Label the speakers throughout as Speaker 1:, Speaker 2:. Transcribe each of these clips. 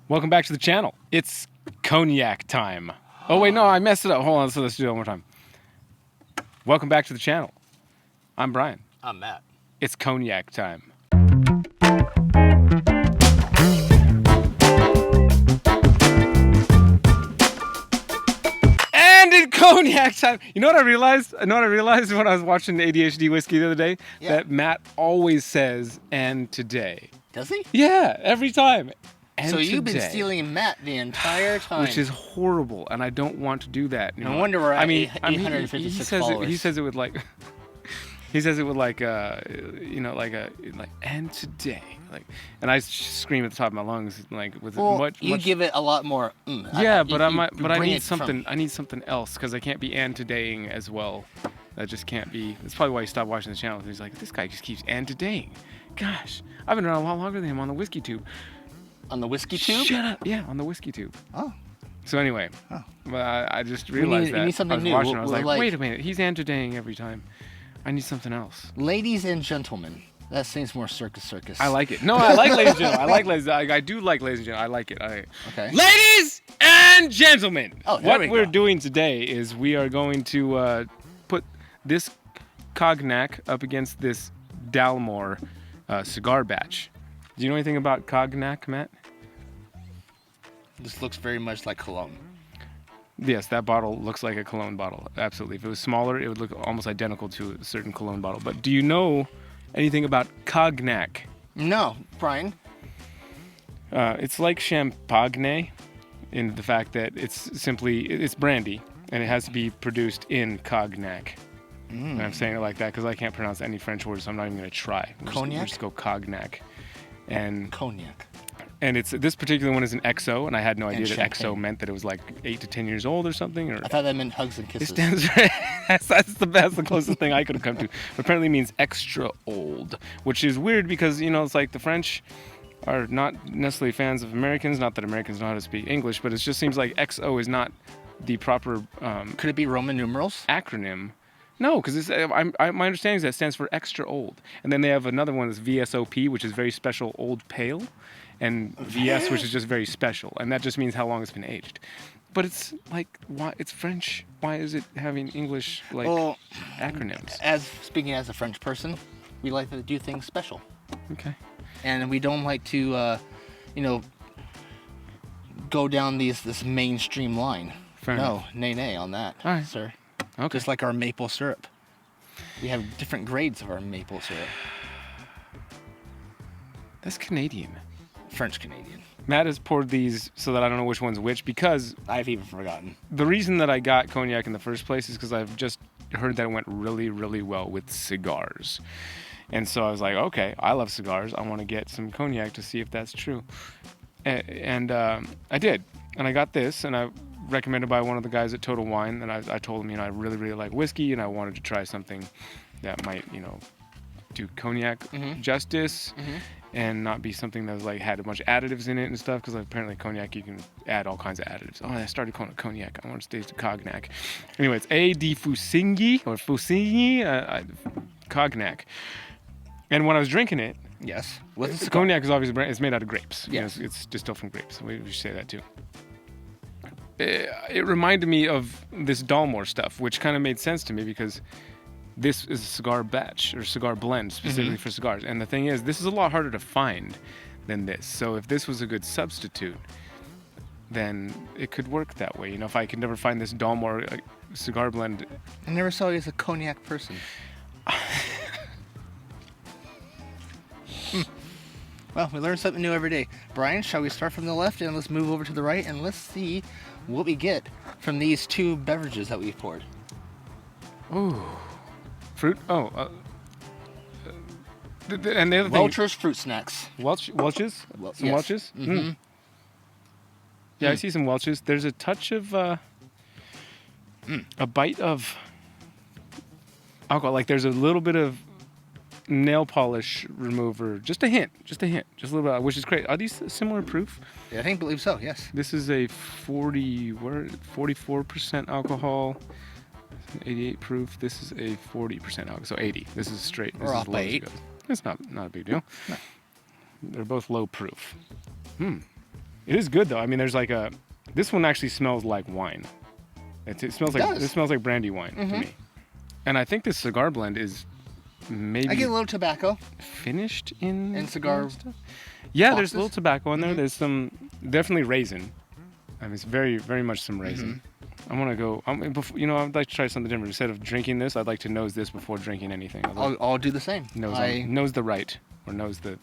Speaker 1: Welcome back to the channel. It's Cognac time. Oh wait, no, I messed it up. Hold on, so let's do it one more time. Welcome back to the channel. I'm Brian.
Speaker 2: I'm Matt.
Speaker 1: It's Cognac time. And in Cognac time, you know what I realized? When I was watching ADHD Whiskey the other day?
Speaker 2: Yeah.
Speaker 1: That Matt always says, and today.
Speaker 2: Does he?
Speaker 1: Yeah, every time. And
Speaker 2: so you've been
Speaker 1: today.
Speaker 2: stealing Matt the entire time.
Speaker 1: Which is horrible, and I don't want to do that.
Speaker 2: No wonder we're at 856
Speaker 1: he says
Speaker 2: followers.
Speaker 1: He says it with like, he says it with like, and today, like, and I scream at the top of my lungs, like with much.
Speaker 2: You give it a lot more.
Speaker 1: Yeah, but I need something. I need something else because I can't be and todaying as well. That just can't be. That's probably why he stopped watching the channel. He's like, this guy just keeps and todaying. Gosh, I've been around a lot longer than him on the whiskey tube.
Speaker 2: On the whiskey tube?
Speaker 1: Shut up. Yeah, on the whiskey tube.
Speaker 2: Oh.
Speaker 1: So anyway, I just realized that.
Speaker 2: We need something
Speaker 1: I was
Speaker 2: new.
Speaker 1: watching, I was like, wait a minute, he's anti-daying every time. I need something else.
Speaker 2: Ladies and gentlemen. That seems more circus.
Speaker 1: I like it. No, I like ladies and gentlemen. I like ladies. I do like ladies and gentlemen. I like it.
Speaker 2: Okay.
Speaker 1: Ladies and gentlemen.
Speaker 2: Oh,
Speaker 1: what we're doing today is we are going to put this Cognac up against this Dalmore cigar batch. Do you know anything about Cognac, Matt?
Speaker 2: This looks very much like cologne.
Speaker 1: Yes, that bottle looks like a cologne bottle. Absolutely. If it was smaller, it would look almost identical to a certain cologne bottle. But do you know anything about Cognac?
Speaker 2: No, Brian.
Speaker 1: It's like champagne in the fact that it's brandy, and it has to be produced in Cognac. And I'm saying it like that because I can't pronounce any French words, so I'm not even going to try.
Speaker 2: Cognac?
Speaker 1: We'll just go Cognac. And
Speaker 2: Cognac.
Speaker 1: And this particular one is an XO, and I had no idea that
Speaker 2: champagne.
Speaker 1: XO meant that it was like 8 to 10 years old or something. Or
Speaker 2: I thought that meant hugs and
Speaker 1: it
Speaker 2: kisses.
Speaker 1: stands for, that's the closest thing I could have come to. But apparently it means extra old, which is weird because, you know, it's like the French are not necessarily fans of Americans. Not that Americans know how to speak English, but it just seems like XO is not the proper
Speaker 2: Could it be Roman numerals?
Speaker 1: acronym. No, because my understanding is that it stands for extra old. And then they have another one that's VSOP, which is very special old pale, and VS, which is just very special. And that just means how long it's been aged. But it's like, why? It's French. Why is it having English acronyms?
Speaker 2: Speaking as a French person, we like to do things special.
Speaker 1: Okay.
Speaker 2: And we don't like to, go down this mainstream line.
Speaker 1: Fair enough.
Speaker 2: Nay on that,
Speaker 1: All right.
Speaker 2: sir.
Speaker 1: Okay.
Speaker 2: Just like our maple syrup. We have different grades of our maple syrup.
Speaker 1: That's Canadian.
Speaker 2: French Canadian.
Speaker 1: Matt has poured these so that I don't know which one's which because
Speaker 2: I've even forgotten.
Speaker 1: the reason that I got Cognac in the first place is because I've just heard that it went really, really well with cigars. And so I was like, okay, I love cigars. I want to get some Cognac to see if that's true. And I did. And I got this, and I recommended by one of the guys at Total Wine, and I told him, I really, really like whiskey, and I wanted to try something that might, do Cognac justice, and not be something that was like had a bunch of additives in it and stuff, because apparently Cognac, you can add all kinds of additives. Oh, I started calling it Cognac. I want to taste Cognac. Anyway, it's A. di Fusigny, or Fusigny, Cognac. And when I was drinking it,
Speaker 2: Yes.
Speaker 1: Cognac is obviously it's made out of grapes.
Speaker 2: Yes.
Speaker 1: It's distilled from grapes. We should say that too. It reminded me of this Dalmore stuff, which kind of made sense to me because this is a cigar batch or cigar blend specifically for cigars. And the thing is, this is a lot harder to find than this. So if this was a good substitute, then it could work that way. If I could never find this Dalmore cigar blend.
Speaker 2: I never saw you as a Cognac person. Well, we learn something new every day. Brian, shall we start from the left and let's move over to the right and let's see what we get from these two beverages that we've poured.
Speaker 1: Ooh. Fruit? Oh. And the other thing...
Speaker 2: Welch's Fruit Snacks.
Speaker 1: Welch's? Some
Speaker 2: yes.
Speaker 1: Welch's?
Speaker 2: Mm-hmm.
Speaker 1: Yeah, I see some Welch's. There's a touch of... a bite of alcohol. Like there's a little bit of nail polish remover. Just a hint. Just a little bit, which is great. Are these similar proof?
Speaker 2: Yeah, I believe so, yes.
Speaker 1: This is a 44% alcohol, 88 proof. This is a 40% alcohol, so 80. This is straight. This
Speaker 2: We're
Speaker 1: is
Speaker 2: off by 8.
Speaker 1: It's not a big deal.
Speaker 2: No.
Speaker 1: They're both low proof. It is good though. I mean, there's like this one actually smells like wine. It smells like brandy wine to me. And I think this cigar blend is maybe
Speaker 2: I get a little tobacco.
Speaker 1: Finished in
Speaker 2: cigar
Speaker 1: stuff. Yeah,
Speaker 2: boxes.
Speaker 1: there's a little tobacco in there. There's some definitely raisin. I mean, it's very, very much some raisin. I want to go. I'd like to try something different. Instead of drinking this, I'd like to nose this before drinking anything.
Speaker 2: I'll do the same.
Speaker 1: Nose the right or nose the.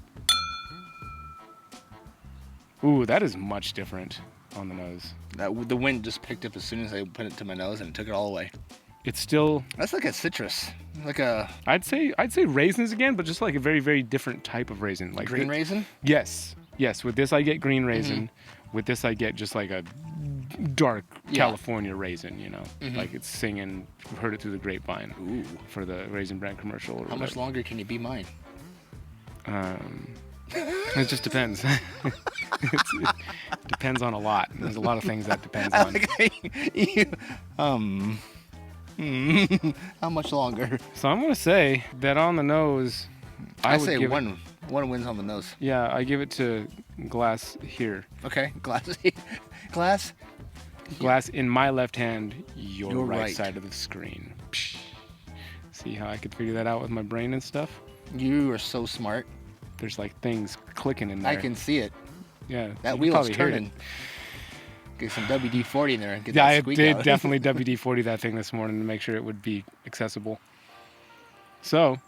Speaker 1: Ooh, that is much different on the nose.
Speaker 2: The wind just picked up as soon as I put it to my nose and it took it all away.
Speaker 1: It's still.
Speaker 2: That's like a citrus, like a.
Speaker 1: I'd say raisins again, but just like a very, very different type of raisin. Like
Speaker 2: green raisin.
Speaker 1: Yes. With this I get green raisin. With this I get just like a dark California raisin. Like it's singing. Heard it through the grapevine.
Speaker 2: Ooh.
Speaker 1: For the Raisin Brand commercial.
Speaker 2: How much longer can you be mine?
Speaker 1: It just depends. It depends on a lot. There's a lot of things that depends on.
Speaker 2: How much longer?
Speaker 1: So I'm gonna say that on the nose.
Speaker 2: I say one wins on the nose.
Speaker 1: Yeah, I give it to glass here.
Speaker 2: Okay, glass
Speaker 1: in my left hand, your
Speaker 2: right
Speaker 1: side of the screen. Psh. See how I could figure that out with my brain and stuff?
Speaker 2: You are so smart.
Speaker 1: There's like things clicking in there.
Speaker 2: I can see it.
Speaker 1: Yeah.
Speaker 2: That wheel is turning. Get some WD-40 in there and get
Speaker 1: that
Speaker 2: squeak out.
Speaker 1: Yeah, I did definitely WD-40 that thing this morning to make sure it would be accessible. So.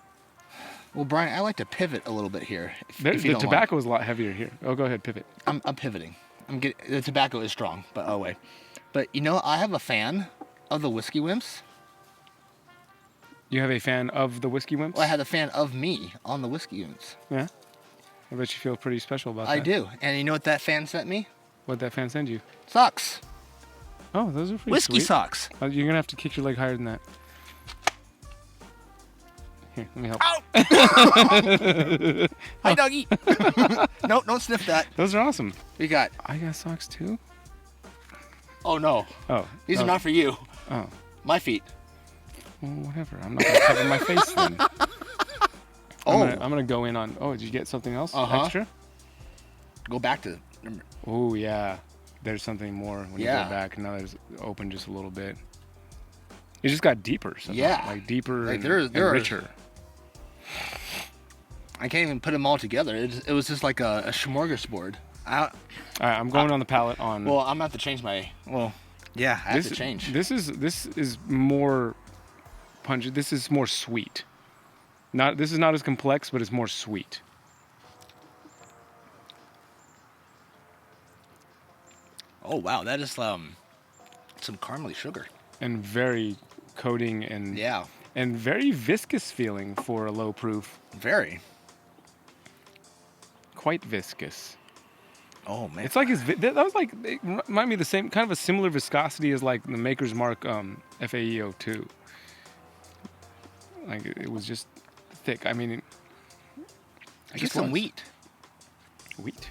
Speaker 2: Well, Brian, I like to pivot a little bit here. If
Speaker 1: the tobacco is a lot heavier here. Oh, go ahead, pivot.
Speaker 2: I'm pivoting. The tobacco is strong, but oh wait. But I have a fan of the Whiskey Wimps.
Speaker 1: You have a fan of the Whiskey Wimps?
Speaker 2: Well, I had a fan of me on the Whiskey Wimps.
Speaker 1: Yeah. I bet you feel pretty special about that.
Speaker 2: I do. And you know what that fan sent me?
Speaker 1: What'd that fan send you?
Speaker 2: Socks.
Speaker 1: Oh, those are pretty
Speaker 2: Whiskey
Speaker 1: sweet.
Speaker 2: socks.
Speaker 1: You're going to have to kick your leg higher than that. Here, let me help.
Speaker 2: Ow! Hi, doggy. No, don't sniff that.
Speaker 1: Those are awesome.
Speaker 2: We got.
Speaker 1: I got socks too?
Speaker 2: Oh, no.
Speaker 1: Oh.
Speaker 2: These are not for you.
Speaker 1: Oh.
Speaker 2: My feet.
Speaker 1: Well, whatever. I'm not going to cover my face then.
Speaker 2: Oh.
Speaker 1: I'm going to go in on. Oh, did you get something else extra?
Speaker 2: Go back to.
Speaker 1: Oh, yeah. There's something more when you go back. Now there's open just a little bit. It just got deeper. Somehow.
Speaker 2: Yeah.
Speaker 1: Like deeper and richer.
Speaker 2: I can't even put them all together. It was just like a smorgasbord.
Speaker 1: All right, I'm going on the palate on.
Speaker 2: Well, I'm going to have to change my. Well, yeah, I have to change.
Speaker 1: This is more pungent. This is more sweet. This is not as complex, but it's more sweet.
Speaker 2: Oh wow, that is some caramely sugar.
Speaker 1: And very coating and very viscous feeling for a low proof.
Speaker 2: Very.
Speaker 1: Quite viscous.
Speaker 2: Oh man.
Speaker 1: It's like that was like it reminded me of the same kind of a similar viscosity as like the Maker's Mark FAEO2. Like it was just thick. I mean,
Speaker 2: I get some wheat.
Speaker 1: Wheat.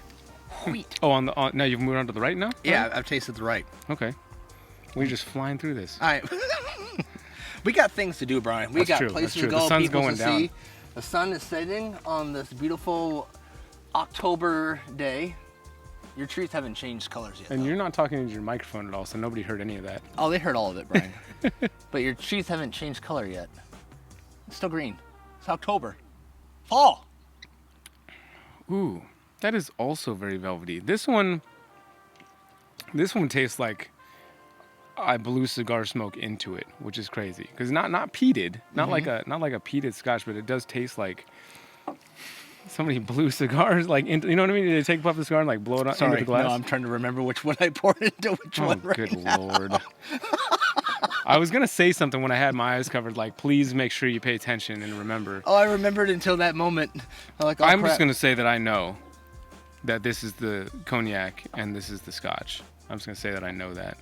Speaker 2: Oh,
Speaker 1: now you've moved on to the right now?
Speaker 2: Yeah, I've tasted the right.
Speaker 1: Okay. We're just flying through this.
Speaker 2: All right. We got things to do, Brian. We got places to go,
Speaker 1: the sun's
Speaker 2: people
Speaker 1: going
Speaker 2: to
Speaker 1: down.
Speaker 2: see. The sun is setting on this beautiful October day. Your trees haven't changed colors yet.
Speaker 1: And
Speaker 2: though.
Speaker 1: you're not talking into your microphone at all, so nobody heard any of that.
Speaker 2: Oh, they heard all of it, Brian. But your trees haven't changed color yet. It's still green. It's October. Fall.
Speaker 1: Ooh, that is also very velvety. This one tastes like I blew cigar smoke into it, which is crazy. Because not peated, not like a peated Scotch, but it does taste like somebody blew cigars like into, you know what I mean? They take a puff of the cigar and like blow it into the glass.
Speaker 2: No, I'm trying to remember which one I poured into which one right
Speaker 1: good
Speaker 2: now.
Speaker 1: Lord. I was gonna say something when I had my eyes covered, like please make sure you pay attention and remember.
Speaker 2: Oh, I remembered until that moment.
Speaker 1: I'm just gonna say that I know that this is the Cognac and this is the Scotch. I'm just gonna say that I know that.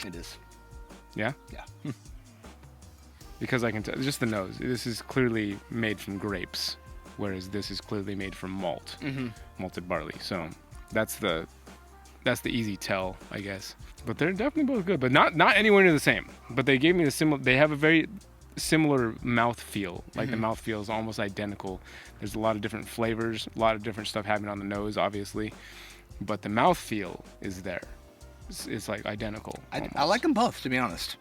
Speaker 2: It is.
Speaker 1: Yeah?
Speaker 2: Yeah.
Speaker 1: Because I can tell, just the nose. This is clearly made from grapes, whereas this is clearly made from malt, malted barley. So that's the easy tell, I guess. But they're definitely both good, but not anywhere near the same. But they gave me the similar. They have a very similar mouth feel. Like the mouth feel is almost identical. There's a lot of different flavors, a lot of different stuff happening on the nose, obviously. but the mouthfeel is there. It's like identical.
Speaker 2: I
Speaker 1: almost.
Speaker 2: like them both, to be honest.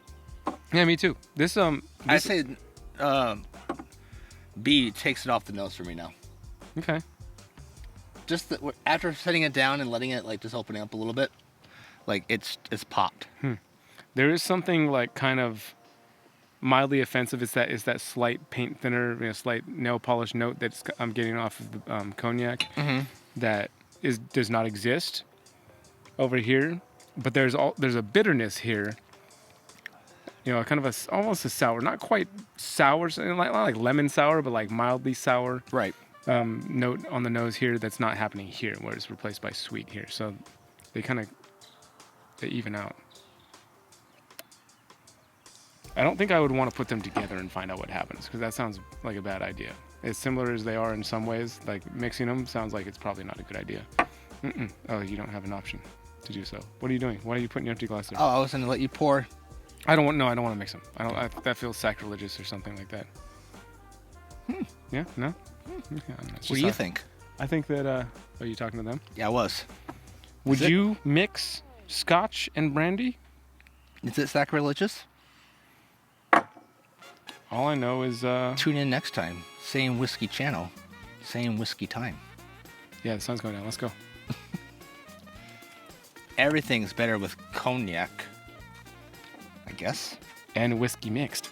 Speaker 1: Yeah, me too. This
Speaker 2: I say B takes it off the nose for me now.
Speaker 1: okay.
Speaker 2: Just after setting it down and letting it like just opening up a little bit, like it's popped.
Speaker 1: There is something like kind of mildly offensive. It's that slight paint thinner, slight nail polish note I'm getting off of the cognac that does not exist over here. But there's a bitterness here. Kind of almost a sour, not quite sour, not like lemon sour, but like mildly sour.
Speaker 2: Right.
Speaker 1: Note on the nose here that's not happening here, where it's replaced by sweet here. So they even out. I don't think I would want to put them together and find out what happens, because that sounds like a bad idea. As similar as they are in some ways, like mixing them sounds like it's probably not a good idea. Oh, you don't have an option to do so. What are you doing? Why are you putting your empty glass there?
Speaker 2: Oh, I was going to let you pour.
Speaker 1: I don't want to mix them. That feels sacrilegious or something like that. Yeah, no. Yeah,
Speaker 2: What do you think?
Speaker 1: I think that. Are you talking to them?
Speaker 2: Yeah, I was.
Speaker 1: Would you mix Scotch and brandy?
Speaker 2: Is it sacrilegious?
Speaker 1: All I know is.
Speaker 2: Tune in next time. Same whiskey channel, same whiskey time.
Speaker 1: Yeah, the sun's going down. Let's go.
Speaker 2: Everything's better with cognac, I guess.
Speaker 1: And whiskey mixed.